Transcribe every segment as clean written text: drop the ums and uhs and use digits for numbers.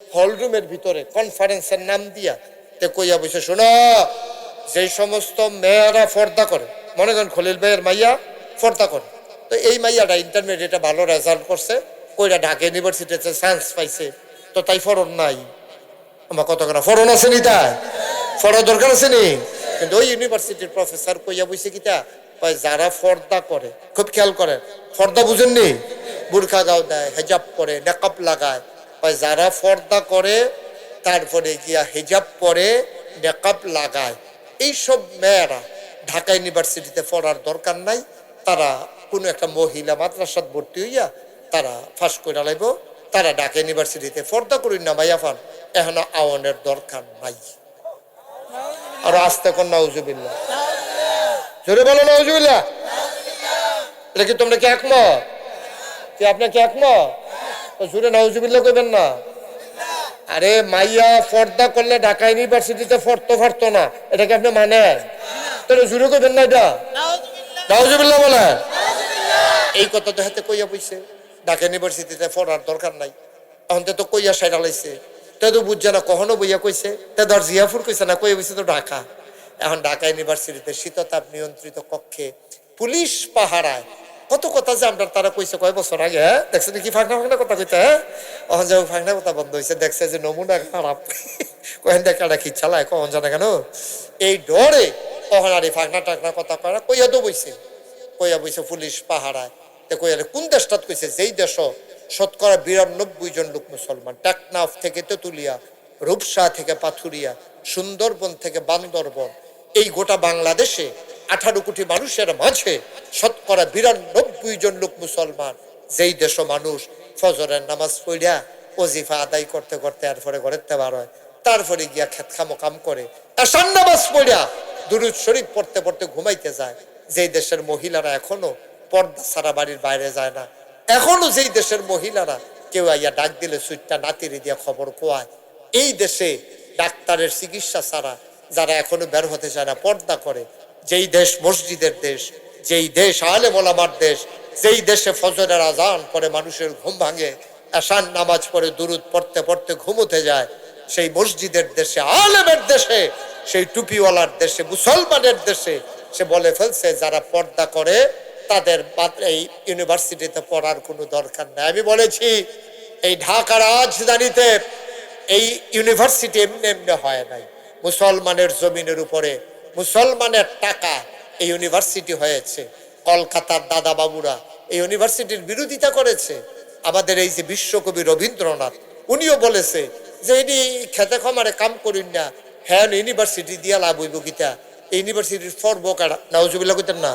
হলরুমের ভিতরে কনফারেন্সের নাম দিয়া তে কইয়া বসে, শোনো, যেই সমস্ত মেয়েরা পর্দা করে, মনে করেন খলিল ভাইয়ের মাইয়া পর্দা করে, তো এই মাইয়াটা ইন্টারমিডিয়েটে ভালো রেজাল্ট করছে, কইরা ঢাকা ইউনিভার্সিটিতে চান্স পাইছে, তো তাই ফরন নাই। আমার কত কেনা ফরন আছে নি, তাই ফরন দরকার আছে নি। কিন্তু ওই ইউনিভার্সিটির প্রফেসর কইয়া বইছে কিতা, যারা পর্দা করে, খুব খেয়াল করে, পর্দা বুঝেননি, বুরখা গাও দেয়, হেজাব পরে, নেকাব লাগায়, যারা পর্দা করে তারপরে গিয়া হেজাব পরে, নেকাব লাগায়, এইসব মেয়েরা ঢাকা ইউনিভার্সিটিতে পড়ার দরকার নাই, তারা কোনো একটা মহিলা মাদ্রাসাত ভর্তি হইয়া তারা ফাঁস করে লাইব, তারা ঢাকা ইউনিভার্সিটিতে পর্দা করি না ভাইয়া ফান, এখনো আওয়ানের দরকার নাই। আর আস্তে কোন নাউজুবিল্লাহ, জোরে বলো নাউজুবিল্লাহ। এটা কি তোমরা কি একমত? কি আপনার কি একমত? জোরে নাউজুবিল্লাহ কইবেন না। আরে মাইয়া পর্দা করলে ঢাকা ইউনিভার্সিটিতে পড়তে পারতো না, এটা কি আপনি মানে? তাহলে জোরে কইবেন না এটা, নাউজুবিল্লাহ বলে। এই কথা তো হাতে কইয়া বইছে, ঢাকা ইউনিভার্সিটিতে পড়ার দরকার নাই, এখন তো কইয়া সাইডা লাইছে, তে তো বুঝছে না, কখনো বইয়া কইছে, তে ধর জিয়াফুর কইছে না, কইয়া বইছে তো ঢাকা। এখন ঢাকা ইউনিভার্সিটিতে শীততাপ নিয়ন্ত্রিত কক্ষে পুলিশ পাহারায়, কত কথা যে আমরা তারা কইছে কয় বছর আগে, দেখছে কি ফাঁকনা ফাঁকনা কথা কইতে, এখন যে ফাঁকনা কথা বন্ধ হয়েছে, দেখছে যে নমুনা খারাপ, কহেন দেখা কি চালায়, কখন জানা কেন, এই ডরে কখন আর এই ফাঁকনা টাকনা কথা করা কইয়া তো বইছে, কইয়া বইছে পুলিশ পাহারায়। কইয়া কোন দেশটাত কইছে, যেই দেশ শতকরা ৯২ জন লোক মুসলমান, টেকনাফ থেকে তেতুলিয়া, রূপসা থেকে পাথুরিয়া, সুন্দরবন থেকে বান্দরবন, এই গোটা বাংলাদেশে ১৮ কোটি মানুষের মাঝে শতকরা ৯২ জন লোক মুসলমান, যেই দেশ মানুষ ফজরের নামাজ পড়িয়া ওজিফা আদায় করতে করতে এরপরে ঘরের তেবার হয়, তারপরে গিয়া খেত খামো কাম করে, এশার নামাজ পড়িয়া দুরুদ শরীফ পড়তে পড়তে ঘুমাইতে যায়, যেই দেশের মহিলারা এখনো পর্দা ছাড়া বাড়ির বাইরে যায় না, এখনো যেই দেশের মহিলারা কেউ আইয়া ডাক দিলে সুইটটা নাতিরে দিয়া খবর কোয়ায়, এই দেশে ডাক্তারের চিকিৎসা ছাড়া যারা এখনো বের হতে চায় না, পর্দা করে, যেই দেশ মসজিদের দেশ, যেই দেশ আলেম ওলামার দেশ, যেই দেশে ফজরের আজান পরে মানুষের ঘুম ভাঙে, এশার নামাজ পড়ে দুরুদ পড়তে পড়তে ঘুমোতে যায়, সেই মসজিদের দেশে, আলেমের দেশে, সেই টুপিওয়ালার দেশে, মুসলমানের দেশে সে বলে ফেলছে যারা পর্দা করে তাদের এই ইউনিভার্সিটিতে পড়ার কোনো দরকার নাই। আমি বলেছি এই ঢাকার রাজধানীতে এই ইউনিভার্সিটি এমনি এমনি হয় নাই, মুসলমানের জমিনের উপরে মুসলমানের টাকা এই ইউনিভার্সিটি হয়েছে। কলকাতার দাদা বাবুরা এই ইউনিভার্সিটির বিরোধিতা করেছে। আমাদের এই যে বিশ্বকবি রবীন্দ্রনাথ, উনিও বলেছে যে এটি খেতে খামারে কাম করিন না, হ্যাঁ ইউনিভার্সিটি দিয়া লাভ হইব গীতা, ইউনিভার্সিটির ফর্ব কারা, নাউজুবিল্লাহ কইতেন না,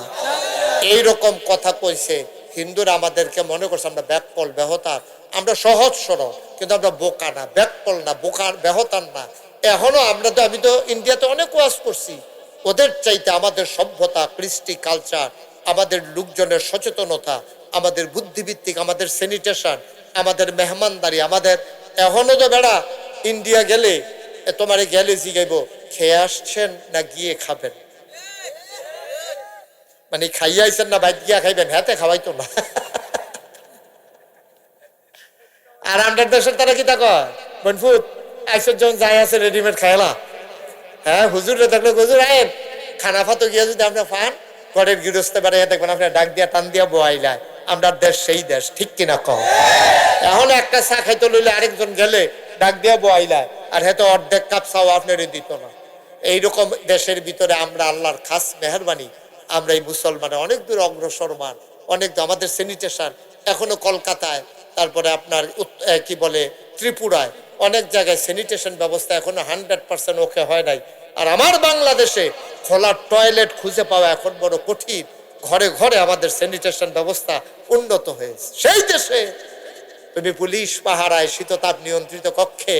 এইরকম কথা কইছে। হিন্দুরা আমাদেরকে মনে করছে আমরা ব্যাকপল বেহতার, আমরা সহজ সরল, কিন্তু আমরা বোকা না, ব্যাকপল না, বোকার বেহতার না। এখনো আমরা তো, আমি তো ইন্ডিয়াতে অনেক ওয়াজ করছি, ওদের চাইতে আমাদের সভ্যতা, কৃষ্টি, কালচার, আমাদের লোকজনের সচেতনতা, আমাদের বুদ্ধিভিত্তিক, আমাদের স্যানিটেশন, আমাদের মেহমানদারি, আমাদের এখনো তো বেড়া ইন্ডিয়া গেলে তোমারে গেলে জিগাইব খেয়ে আসছেন না গিয়ে খাবেন, মানে খাইয়া আইছেন না বাইক গিয়া খাইবেন, হাতে খাওয়াইতো না। আর আমাদের দেশের তারা কি তা কয়, বনফুট আইসর যখন যাই আছে রেডিমেড খাইলা, হ্যাঁ হুজুরে দেখলো হুজুর আয়েন খানা ফাতো গিয়া যদি আমরা ফান ঘরের গৃহস্থ বেড়াইয়া দেখবেন আপনার ডাক দিয়া টান দিয়া বয়াইলায়, আমরা দেশ সেই দেশ, ঠিক কিনা কম। এখন একটা চা খাইতে লইলে আরেকজন গেলে ডাক দিয়া বয়াইলায়, আর হয়তো অর্ধেক কাপ চাও আপনারই দিত না। এইরকম দেশের ভিতরে আমরা আল্লাহর খাস মেহরবানি, আমরা এই মুসলমানের অনেক দূর অগ্রসরমান, অনেক আমাদের স্যানিটেশন এখনো কলকাতায়, তারপরে আপনার কি বলে ত্রিপুরায়, অনেক জায়গায় স্যানিটেশন ব্যবস্থা এখনো 100% ওকে হয় নাই। আর আমার বাংলাদেশে খোলা টয়লেট খুঁজে পাওয়া এখন বড় কঠিন, ঘরে ঘরে আমাদের স্যানিটেশন ব্যবস্থা উন্নত হয়েছে। সেই দেশে তুমি পুলিশ পাহারায় শীততাপ নিয়ন্ত্রিত কক্ষে,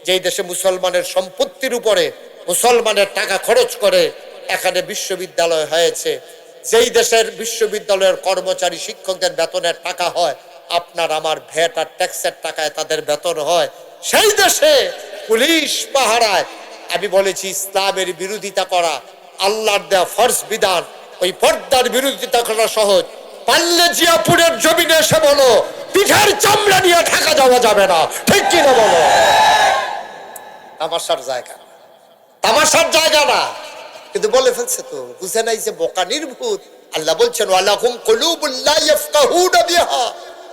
যেই দেশে মুসলমানের সম্পত্তির উপরে মুসলমানের টাকা খরচ করে এখানে বিশ্ববিদ্যালয় হয়েছে, যেই দেশের বিশ্ববিদ্যালয়ের কর্মচারী শিক্ষকদের বেতনের টাকা হয় আপনার আমার ভ্যাট আর ট্যাক্সের টাকায় তাদের বেতন হয়, সেই দেশে পুলিশ পাহারায়, আমি বলেছি ইসলামের বিরোধিতা করা, আল্লাহর দেয়া ফরজ বিধান, ওই পর্দার বিরোধিতা করা সহজ। পারলে জিয়াপুরের জমিনে এসে বলো পিঠার চামড়া নিয়ে ঢাকা যাওয়া যাবে না, ঠিক কিনা বলো। তামাশার জায়গা, তামাশার জায়গা না। কিন্তু বলে ফেলছে তো, বুঝে নাই যে বোকা নির্ভূত। আল্লাহ বলছেন ওয়ালাহুম কুলুবুন লা ইয়াফকাহুনা বিহা,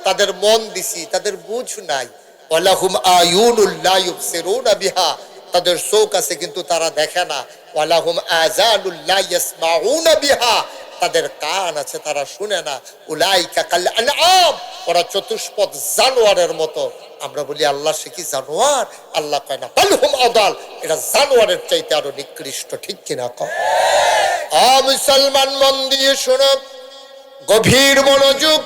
তাদের মন দিছি, তাদের বুঝ নাই। ওয়ালাহুম আয়ুনুল লা ইউবসিরুনা বিহা, তাদের চোখ আছে কিন্তু তারা দেখে না। ওয়ালাহুম আযানুল লা ইয়াসমাউনা বিহা, তাদের কান আছে তারা শুনে না। উলাইকা কাল আনআম, ওরা চতুষ্পদ জানোয়ারের মতো। আমরা বলি আল্লাহ সে কি জানোয়ার? আল্লাহ কয় না, বালহুম আদাল, এটা জানোয়ারের চাইতে আরো নিকৃষ্ট। ঠিক কিনা কও? মুসলমান মন দিয়ে শোনো, গভীর মনোযোগ।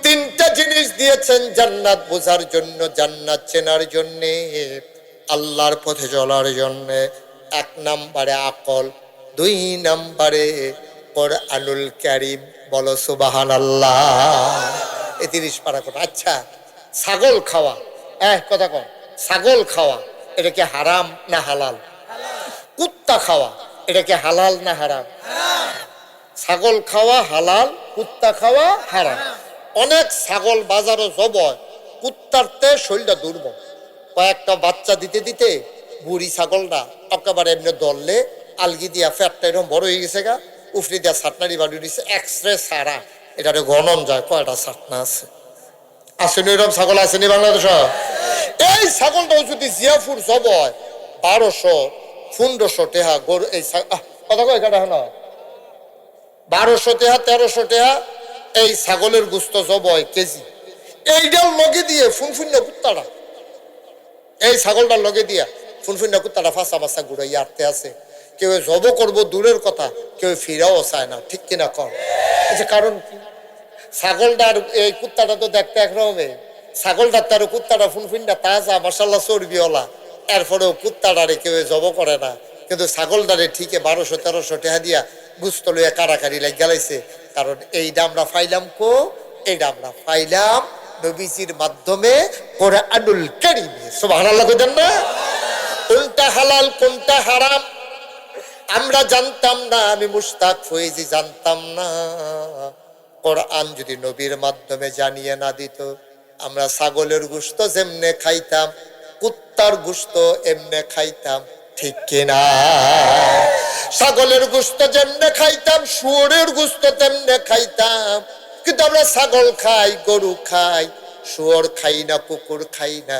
তিনটা জিনিস দিয়েছেন জান্নাত বোঝার জন্য, জান্নাত চেনার জন্য, আল্লাহর পথে চলার জন্য। 1 নম্বরে আকল, 2 নম্বরে কোরআনুল কারীম। বলো সুবহানাল্লাহ। 30 পারা কথা। আচ্ছা, ছাগল খাওয়া, কথা কন, ছাগল খাওয়া এটা কি হারাম না হালাল? কুত্তা খাওয়া এটা কি হালাল না হারাম? ছাগল খাওয়া হালাল, কুত্তা খাওয়া হারাম। অনেক ছাগল বাজারে জবাই, কুত্তার তে শরীরটা দুর্বল। কয়েকটা বাচ্চা দিতে দিতে বুড়ি ছাগলটা একেবারে এমনি দললে আলগি দিয়া ফ্যাটটা এরকম বড় হয়ে গেছে গা, উফরি দিয়া ছাটনারি বাড়ি দিচ্ছে। এক্সরে সারা এটা গণন যায় কয়টা ছাটনা আছে। আসেনি এরকম ছাগল আসেনি বাংলাদেশ? এই ছাগলটাও যদি জিয়াফুর জবাই 1200-1500 টাকা গরু, এই কথা কয় কাটা না, 1200 টাকা 1300 টাকা এই ছাগলের গুস্ত জবাই কেজি। এইটার লগে দিয়ে ফুনফুন্না কুত্তাটা, এই ছাগলটার লগে দিয়া ফুনফুন্না কুত্তাটা ফাঁসা মাছা ঘুরাই আটতে আছে। কেউ জব করবো দূরের কথা, কেউ ফিরাও চায় না। ঠিক কিনা কর? কারণ কি? ছাগলটার এই কুত্তাটা তো দেখতে একরকমে, ছাগলটার তার কুত্তাটা ফুনফুন্না তাজা মাশাআল্লাহ চর্বিওয়ালা, এরপরেও কুত্তাটারে কেউ জব করে না। কিন্তু ছাগলটারে ঠিকই 1200-1300 টাকা দিয়া গুস্ত লইয়া কারাকারি লাগ গেলাইছে। কারণ এইটা আমরা পাইলাম এইটা আমরা পাইলাম নবীজির মাধ্যমে, কোরআনুল কারীমে। সুবহানাল্লাহ কইতেন না? কোনটা হালাল কোনটা হারাম আমরা জানতাম না। আমি মুশতাক ফয়েজি জানতাম না। কোরআন যদি নবীর মাধ্যমে জানিয়ে না দিত, আমরা ছাগলের গোশত যেমনে খাইতাম, কুত্তার গোশত এমনে খাইতাম। ঠিক কিনা? ছাগলের গোশত যেমনে খাইতাম, শুয়োরের গোশত তেমনে খাইতাম। কিন্তু আমরা ছাগল খাই, গরু খাই, শুয়োর খাই না, কুকুর খাই না।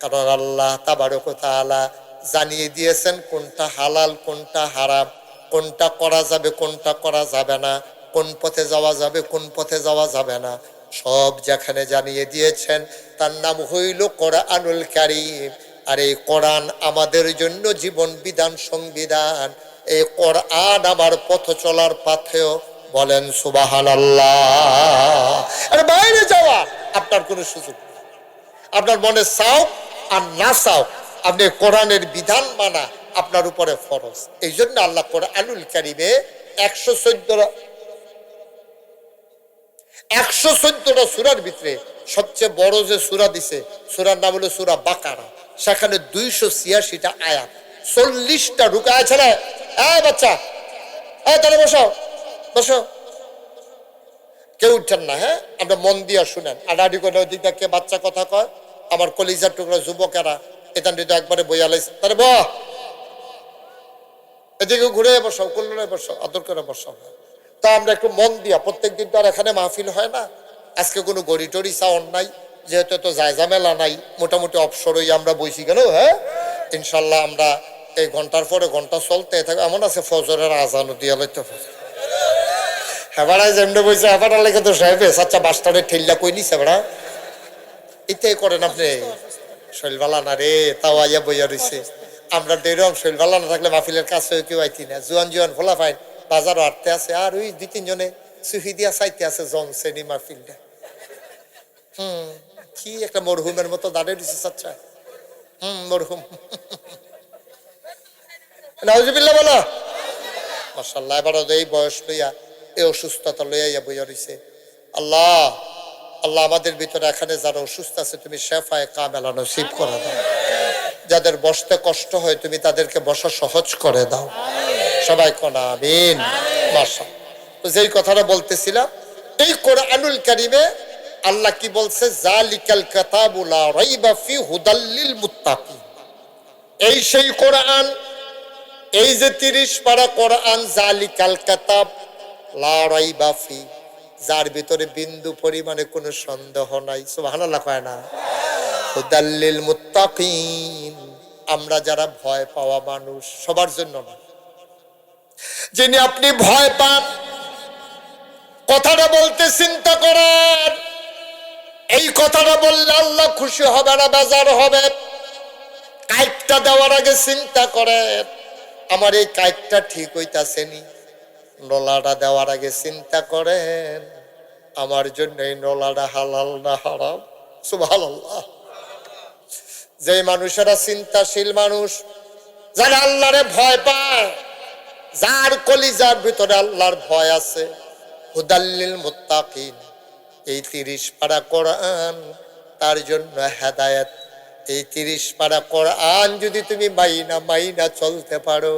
কারণ আল্লাহ তাবারক ওয়া তাআলা জানিয়ে দিয়েছেন কোনটা হালাল কোনটা হারাম, কোনটা করা যাবে কোনটা করা যাবে না, কোন পথে যাওয়া যাবে কোন পথে যাওয়া যাবে না, সব যেখানে জানিয়ে দিয়েছেন তার নাম হইল কোরআনুল কারীম। আর এই কোরআন আমাদের জন্য জীবন বিধান, সংবিধান। এই কোরআন আমার পথ চলার পাথেয়। বলেন সুবহানাল্লাহ। আর বাইরে যাওয়া আপনার কোনো সুযোগ নেই। আপনার মনে চাও আর না চাও, আপনি কোরআনের বিধান মানা আপনার উপরে ফরজ। এই জন্য আল্লাহ কোরআনুল কারীমে 114টা সূরার ভিতরে সবচেয়ে বড় যে সূরা দিছে, সূরার নাম হলো সূরা বাকারা। সেখানে 286টা আয়াত, 40টা রুকু আছে। বাচ্চা তাহলে বসো বসো, কেউ উঠছেন না। হ্যাঁ, আমরা মন দিয়া শুনেন। আডাডি করে ওই দিকটা কে বাচ্চা কথা কয়, আমার কলিজার টুকরা যুবকেরা এখান থেকে একবারে বইয়া লাইছে। তাহলে এদিকে ঘুরে বসো, কল্যাণে বসো, আদর করে বসো। তা আমরা একটু মন দিয়া, প্রত্যেকদিন তো আর এখানে মাহফিল হয় না। আজকে কোনো গড়ি টড়ি চাওয়ার নাই, যেহেতু তো জায়জামেলা নাই, মোটামুটি অবসরই আমরা বসি গেল। হ্যাঁ, ইনশাল্লাহ আমরা এই ঘন্টার পরে ঘন্টা চলতে থাকে। এমন আছে ফজরের আজানও দিয়া লইতে হেবাড়ায় যেমনি বইছে হেবাড়া লেগে তো সাহেব আচ্ছা বাসটারে ঠেললা কই নিছে বেড়া, এটাই করেন আপনি। শৈলবালা না রে, তাও আইয়া বইয়া রইছে। আমরা এরকম শৈলবালা না থাকলে মাহফিলের কাছে কেউ আইতি না। জুয়ান জুয়ান ফোলা ফাইন বাজারও আটতে আছে, আর ওই 2-3 জনে সুফি দিয়া চাইতে আছে জন শ্রেণী মাহফিলটা। কি একটা মরহুমের মতো দাঁড়িয়ে দিচ্ছে চাচ্ছা। মরহুম নাউজুবিল্লাহ বলো। মাশাআল্লাহ, এবার এই বয়স লইয়া এই অসুস্থতা লইয়া বইয়া রইছে। আল্লাহ আল্লাহ আমাদের ভিতরে এখানে যারা অসুস্থ আছে তুমি শেফায়ে কামেলা নসিব করে দাও। যাদের বসতে কষ্ট হয় তুমি তাদেরকে বসা সহজ করে দাও। সবাই কোন আমিন। মাশাআল্লাহ। তো যেই কথাটা বলতেছিলাম, এই কোরআনুল কারীমে আল্লাহ কি বলছে, জালিকাল কিতাবু লা রাইবা ফি হুদাল লিল মুত্তাকিন। এই সেই কোরআন, এই যে 30 পারা কোরআন, জালিকাল কিতাব লা রাইবা ফি, যার ভিতরে বিন্দু পরিমাণে কোনো সন্দেহ নাই। সুবহানাল্লাহ কয় না? হুদাল্লিল মুত্তাকিন, আমরা যারা ভয় পাওয়া মানুষ, সবার জন্য না। যিনি আপনি ভয় পান, কথাটা বলতে চিন্তা করেন, এই কথাটা বললে আল্লাহ খুশি হবে না বেজার হবে। কাইটটা দেওয়ার আগে চিন্তা করেন, আমার এই কাইটটা ঠিক হইতাছে নি। নলাটা দেওয়ার আগে চিন্তা করেন, আমার জন্য এই নলাটা হালাল না হারাম। সুবহানাল্লাহ। যে মানুষেরা চিন্তাশীল মানুষ, যারা আল্লাহরে ভয় পায়, যার কলিজার ভিতরে আল্লাহর ভয় আছে, হুদাল্লিল মুত্তাকিন, এই 30 পারা কোরআন তার জন্য হেদায়েত। এই 30 পারা কোরআন যদি তুমি মাইনা চলতে পারো,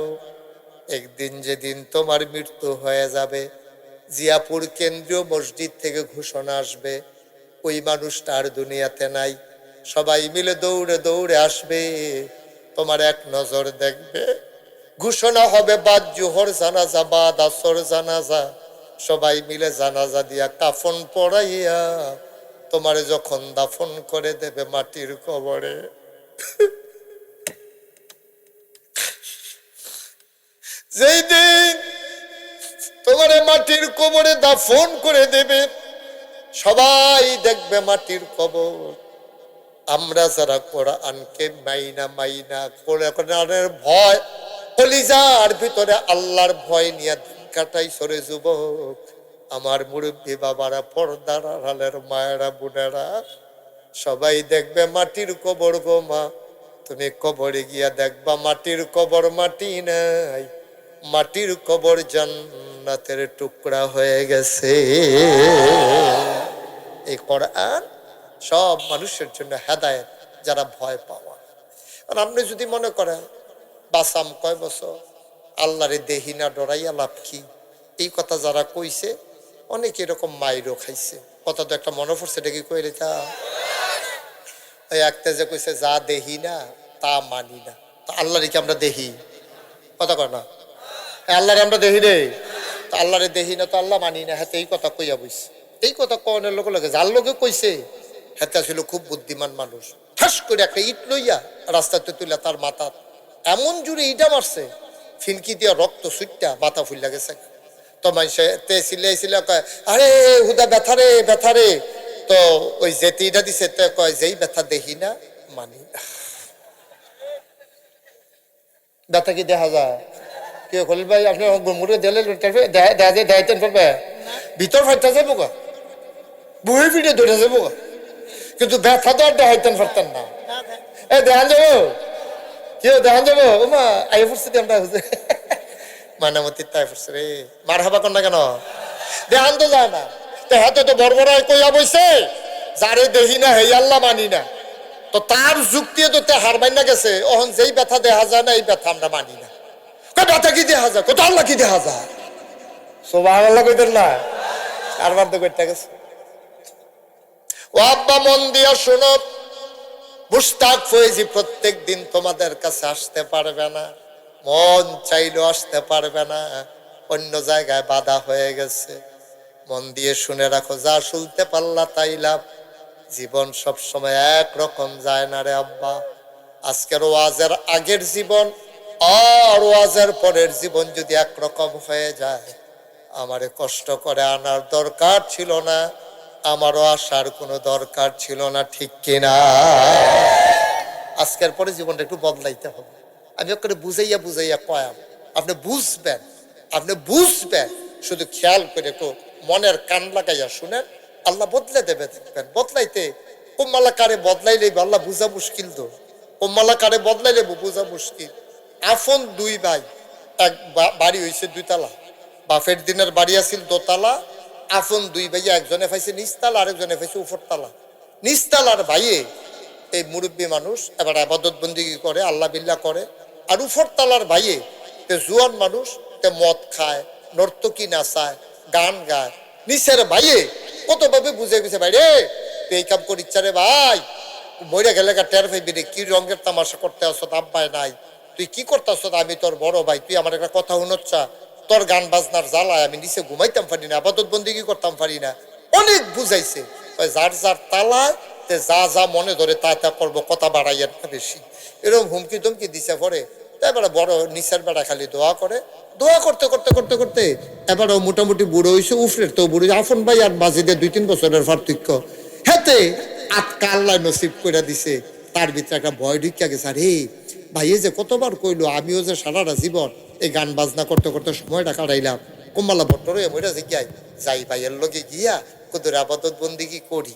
একদিন যেদিন তোমার মৃত্যু হয়ে যাবে, জিয়াপুর কেন্দ্রীয় মসজিদ থেকে ঘোষণা আসবে ওই মানুষটা আর দুনিয়াতে নাই। সবাই মিলে দৌড়ে দৌড়ে আসবে, তোমার এক নজর দেখবে। ঘোষণা হবে বাদ জোহর জানাজা, বাদ আসর জানাজা। সবাই মিলে জানাজা দিয়া কাফন পড়াইয়া তোমারে যখন দাফন করে দেবে মাটির কবরে, যেই দিন তোমারে মাটির কবরে দাফন করে দেবে, সবাই দেখবে মাটির কবর। আমরা যারা কোরআনকে মাইনা কোরআনের ভয়, কলিজার ভিতরে আল্লাহর ভয় নিয়ে দিন কাটাই সরে যুবক, আমার মুরব্বী বাবারা, পর্দার আড়ালের মায়েরা, বোনেরা, সবাই দেখবে মাটির কবর গো মা। তুমি কবরে গিয়া দেখবা মাটির কবর মাটি নাই, মাটির কবর জান্নাতের টুকরা হয়ে গেছে। এই কোরআন সব মানুষের জন্য হেদায়েত, যারা ভয় পাওয়া। আর আপনি যদি মনে করেন বাসাম কয় বছর, আল্লাহরে দেহি না ডরাইয়া লাভ কি, এই কথা যারা কইছে অনেক এরকম মাইরও খাইছে। কথা তো একটা মনে পড়ছে, এটা কি কইলে তা ওই একটা যে কইছে যা দেহি না তা মানি না, তা আল্লাহরে কি আমরা দেহি? কথা কয় না, আল্লাহরে আমরা দেহি রে, তা আল্লাহরে দেহি না তো আল্লাহ মানি না। হ্যাঁ, এই কথা কইয়া বইছে। এই কথা কনের লোক লাগে, যার লোকে কইছে হেতা ছিল খুব বুদ্ধিমান মানুষ। ঠাস করে একটা ইট লইয়া রাস্তাতে তুলে তার মাথা এমন জুড়ে ইটা মারছে, ফিনকি দিয়া রক্ত সুইটটা মাথা ফুল্লা গেছে। তো মানুষে তে সিলে কয়, আরে হুদা ব্যথারে ব্যথারে। তো ওই যেতে ইটা দিছে, তে কয় যেই ব্যথা দেখি না মানি না। ব্যথা কি দেখা যায়? কেউ খলিল ভাই আপনি মুড়ে দিলে দেখাইতেন পারবে, ভিতর ফাইতে যাবো গা, বুড়ি ফিটে ধরে যাবো গা, কিন্তু ব্যথা তো আর দেখাইতেন পারতেন না। এ দেখান যাবো, কেউ দেখান যাবো, ও মা আই পড়ছি আমরা মানামতি তাই পড়ছে রে, মার হাবা কর না কেন, দেখান তো যায় না। হাতে তো বড় বড় কইয়া বইছে, যারে দেখি না হেই আল্লাহ মানি না। তো তার যুক্তি তো তে হার মাইনা গেছে, ওহন যেই ব্যথা দেখা যায় না এই ব্যথা আমরা মানি না। ব্যথা কি দেখা যায়, কত আল্লাহ কি দেখা যায়, সুবহানাল্লাহ কইতেন না, কারবার তো করতে গেছে। ও আব্বা মন দিয়া শোনো, মুশতাক ফয়েজি প্রত্যেক দিন তোমাদের কাছে আসতে পারবে না, মন চাইলেও আসতে পারবে না, অন্য জায়গায় বাধা হয়ে গেছে। মন দিয়ে শুনে রাখো, যা শুনতে পারলা তাই লাভ। জীবন সব সময় একরকম যায় না রে আব্বা। আজকের ওয়াজের আগের জীবন আর ওয়াজের পরের জীবন যদি একরকম হয়ে যায়, আমারে কষ্ট করে আনার দরকার ছিল না, আমারও আসার কোনো দরকার ছিল না, ঠিক কিনা? আজকের পরে জীবনটা একটু বদলাইতে হবে। আমি ওকে বুঝাইয়া কয়াম, আপনি বুঝবেন, শুধু খেয়াল করে একটু মনের কান লাগাইয়া শুনেন, আল্লাহ বদলে দেবে, দেখবেন। বদলাইতে কোম্মালা কারে বদলাইলে আল্লাহ বুঝা মুশকিল, তো কোম্মালা কারে বদলাইলে বুঝা মুশকিল। আফন দুই ভাই, এক বাড়ি হয়েছে 2 তালা, বাফের দিনের বাড়ি আছিল 2 তালা। আফন দুই ভাইয়া, একজনে পাইছে নিচতালা, আরেকজনে পাইছে উপরতলা। নিচতালার ভাইয়ে এই মুরব্বী মানুষ, এবার আবাদত বন্দিগি করে, আল্লাহ বিল্লাহ করে। আর উপরতলার ভাইয়ে তে জুয়ান মানুষ, তে মদ খায়, নর্তকী নাচায়, গান গায়। নিচের ভাইয়ে কতভাবে বুঝে গেছে, ভাই রে তুই এই কাম করিচ্ছা রে ভাই, মরে গেলে টের পাইবি রে, কি রঙের তামাশা করতে আসো, আব্বাই নাই, তুই কি করতে আসো, আমি তোর বড় ভাই, তুই আমার একটা কথা শুনোচ্ছা, তোর গান বাজনার জ্বালায় আমি নিচে ঘুমাইতাম পারি না, আবাদত বন্দিগি করতাম পারি না। অনেক বুঝাইছে, যার যার তালায় যা যা মনে ধরে তা তা করবো, কথা বাড়াইয়া না বেশি, এরকম হুমকি ধমকি দিছে পরে। এবারে বড় নিচের বেড়া খালি দোয়া করে, দোয়া করতে করতে করতে করতে এবারে মোটামুটি বুড়ো হয়েছে, উফরের তো বুড়ো, আফন ভাই আর বাজিদের 2-3 বছরের পার্থক্য, হেতে আটকা আল্লাহ নসিব করে দিছে। তার ভিতরে একটা ভয় ঢুকিয়া গেছে, আর হে ভাই এই যে কতবার কইলো, আমিও যে সারাটা জীবন এই গান বাজনা করতে করতে সময়টা কাটাইলাম, কুম্বালা বট্টর হয়ে মরে গিয়াই যাই ভাইয়ের লগে গিয়া কুদুর আবাদত বন্দিগি করি।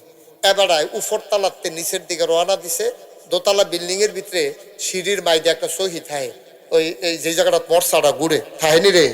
এবারায় উপর তালাতে নিচের দিকে রওনা দিছে, দোতলা বিল্ডিং এর ভিতরে সিঁড়ির মাইদে একটা সহি থাকে, ওই এই যে জায়গাটা মরসাটা ঘুরে থাহেনি রে,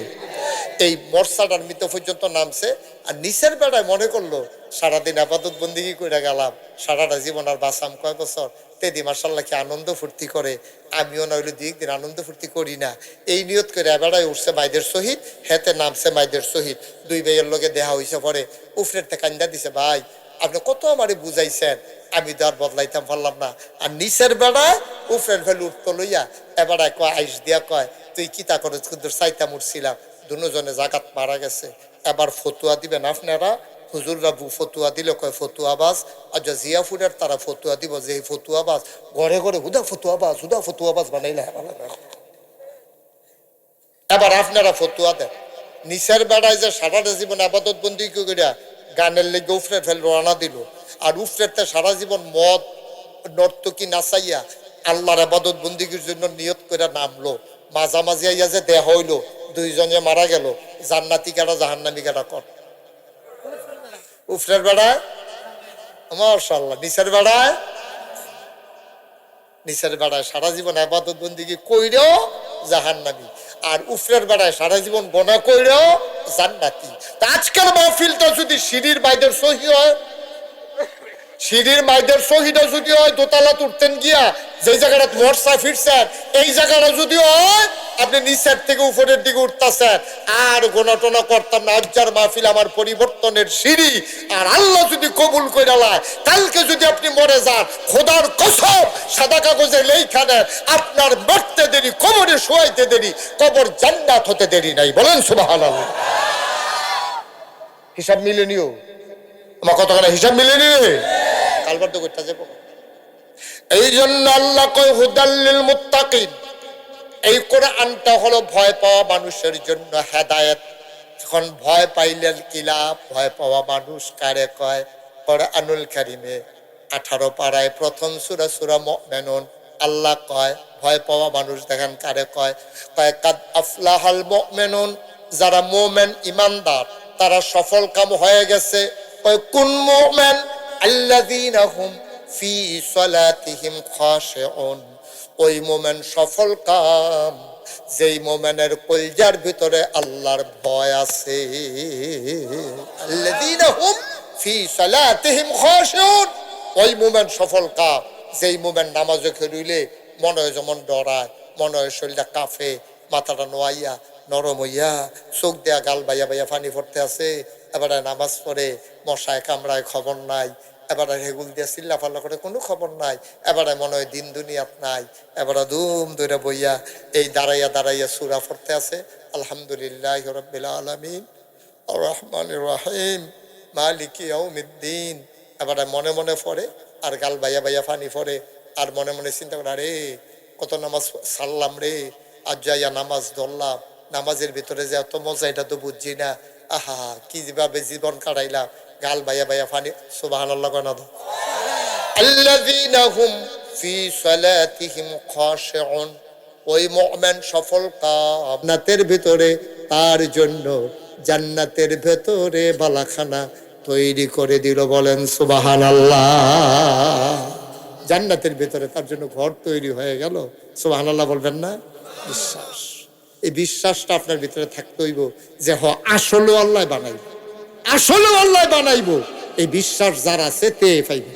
এই মরসাটার মৃত পর্যন্ত নামছে। আর নিচের বেড়ায় মনে করলো সারাদিন আবাদত বন্দিগি করে গেলাম, সারাটা জীবন আর বাঁচাম কয় বছর, তেদি মার্শাল্লাহ কি আনন্দ ফুর্তি করে, আমিও না হইলে 2 দিন আনন্দ ফুর্তি করি না, এই নিয়ত করে বেড়ায় উঠছে মাইদের শহীদ, হেতে নামছে মাইদের শহীদ। 2 ভাইয়ের লগে দেহা হয়েছে পরে, উফরের থেকে কান্দা দিছে, ভাই আপনি কত আমারে বুঝাইছেন, আমি তো আর বদলাইতাম পারলাম না। আর নিচের বেড়ায় উফরের ফেলে উঠতো লইয়া এবারায় কয় আইস দিয়া কয়, তুই কি তা করে কিন্তু চাইতাম উঠছিলাম, দুজনে জাগাত মারা গেছে। এবার ফতুয়া দিবেন আপনারা, হুজুররা ফতুয়া দিলে কয় ফতুয়াবাজ, আর যা জিয়াফুরের তারা ফতুয়া দিব যে এই ফতুয়াবাজ, ঘরে ঘরে হুদা ফতুয়াবাজ বানাইলে। এবার আপনারা ফতুয়া দেন, নিচের বেড়ায় যে সারাটা জীবন আবাদত বন্দি করিয়া গানের লেগে উফরের ফেল রওনা দিল, আর উফরেরতে সারা জীবন মদ নর্তকী নাচাইয়া আল্লাহর আবাদত বন্দিগির জন্য নিয়ত করে নামলো, মাঝামাঝি আইয়া যে দেহ হইলো, 2 জনে মারা গেল, জান্নাতি কাটা জাহান্নামী কাটা কর। উফরের বেড়ায় মাশাআল্লাহ, নিচের বেড়ায় সারা জীবন আবাদত বন্দিগি কইরেও জাহান্নামী, আর উফরের বেড়ায় সারা জীবন গোনা কইরেও জান্নাতি। তা আজকের মাহফিলটা যদি সিঁড়ির বাইদের সহি হয়, সিঁড়ির মাইদের শহীদও যদি হয়, দোতলা উঠতেন গিয়া যে জায়গাটা মরসা ফিরছেন, এই জায়গাটা যদি হয় আপনি নিচের থেকে উপরের দিকে উঠতেছেন, আর গোনাটোনা করতাম না। আজ্জার মাহফিল আমার পরিবর্তনের সিঁড়ি, আর আল্লাহ যদি কবুল করে লায়, কালকে যদি আপনি মরে যান, খোদার কসম সাদা কাগজে লেখা নেন, আপনার মরতে দেরি, কবরে শোয়াইতে দেরি, কবর জান্নাত হতে দেরি নাই। বলেন সুবহানাল্লাহ। হিসাব মিলে নিও, আমার কতখানা হিসাব মিলে নিও, কালবার তো করতে যাবো। এই জন্য আল্লাহ কয় হুদাল্লিল মুত্তাকিন, এই কোরআনটা হলো ভয় পাওয়া মানুষের জন্য হেদায়েত। এখন ভয় পাইলেন কিলা, ভয় পাওয়া মানুষ কারে কয়? কোরআনুল কারীমে 18 পারায় প্রথম সূরা সূরা মুমিনুন আল্লাহ কয় ভয় পাওয়া মানুষ দেখেন কারে কয়? কয় কাদ আফলাহাল মুমিনুন, যারা মুমিন ইমানদার তারা সফল কাম হয়ে গেছে। কয় কোন মুমিন? আল্লাযীনা হুম ফি সালাতিহিম খাশিউন, ওই মোমেন সফল কাম যেই মোমেনের কলজার ভিতরে আল্লাহর ভয় আছে। আল্লাযীনা হুম ফি সালাতিহিম খাশিউন, ওই মোমেন সফল কাম যেই মোমেন নামাজে খেলুইলে মনে হয় যেমন ডরায়, মনে হয় শরীরটা কাঁপে, মাথাটা নোয়াইয়া নরম হইয়া, চোখ দেয়া গাল বাইয়া বাইয়া পানি পড়তে আছে। এবারে নামাজ পড়ে মশায় কামড়ায় খবর নাই, এবারে হেগুল দিয়ে চিল্লা ফাল্লা করে কোনো খবর নাই, এবারে মনে হয় দিন দুনিয়াত নাই। এবারে ধুম ধরে বইয়া এই দাঁড়াইয়া দাঁড়াইয়া সূরা পড়তে আছে, আলহামদুলিল্লাহি রাব্বিল আলামিন আর রহমানির রহিম মালিকি ইয়াউমিদ্দিন। এবারে মনে মনে পড়ে আর গাল বাইয়া বাইয়া পানি পড়ে, আর মনে মনে চিন্তা করে আরে কত নামাজ সারলাম রে, আজ যাইয়া নামাজ ধরলাম, নামাজের ভিতরে যে এত মজা এটা তো বুঝছি না, আহা কি যেভাবে জীবন কাটাইলাম, গাল বাইয়া বাইয়া ফানি। সুবহানাল্লাহ কয় না তো? আল্লাযীনা হুম ফি সালাতিহিম খাশিউন, ওই মুমিন সফল কাম জান্নাতের ভিতরে, তার জন্য জান্নাতের ভিতরে বালাখানা তৈরি করে দিল। বলেন সুবহানাল্লাহ। জান্নাতের ভিতরে তার জন্য ঘর তৈরি হয়ে গেল। সুবহানাল্লাহ বলবেন না? বিশ্বাস, এই বিশ্বাসটা আপনার ভিতরে থাকতে হইব যে হ আসলে আল্লাহ বানাইব, আসলে আল্লাহ বানাইব। এই বিশ্বাস যার আছে তে পাইবে।